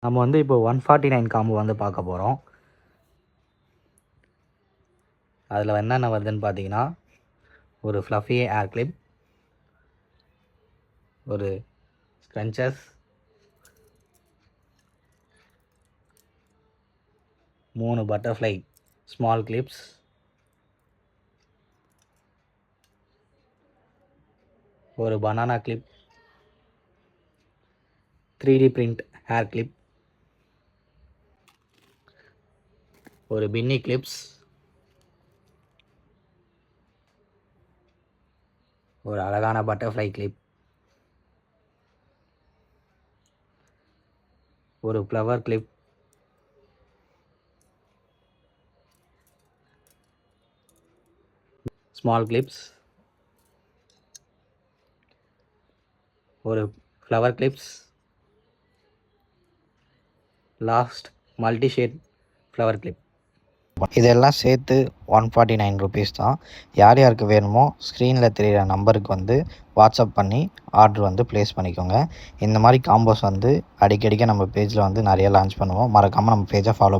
நம்ம வந்து இப்போ 149 காம்போ வந்து பார்க்க போகிறோம். அதில் என்னென்ன வருதுன்னு பார்த்தீங்கன்னா, ஒரு ஃப்ளஃபி ஏர் கிளிப், ஒரு ஸ்க்ரன்ச்சஸ், 3 பட்டர்ஃப்ளை ஸ்மால் கிளிப்ஸ், ஒரு banana clip, 3D print hair clip, ஒரு பின்னி கிளிப்ஸ், ஒரு அழகான பட்டர்ஃப்ளை கிளிப், ஒரு ஃப்ளவர் கிளிப், ஸ்மால் கிளிப்ஸ், ஒரு flower clips, last multi shade flower clip. இதெல்லாம் சேர்த்து 149 ருபீஸ் தான். யார் யாருக்கு வேணுமோ ஸ்க்ரீனில் தெரிகிற நம்பருக்கு வந்து வாட்ஸ்அப் பண்ணி ஆர்டர் வந்து ப்ளேஸ் பண்ணிக்கோங்க. இந்த மாதிரி காம்போஸ் வந்து அடிக்கடிக்க நம்ம பேஜில் வந்து நிறைய லான்ச் பண்ணுவோம். மறக்காமல் நம்ம பேஜை ஃபாலோ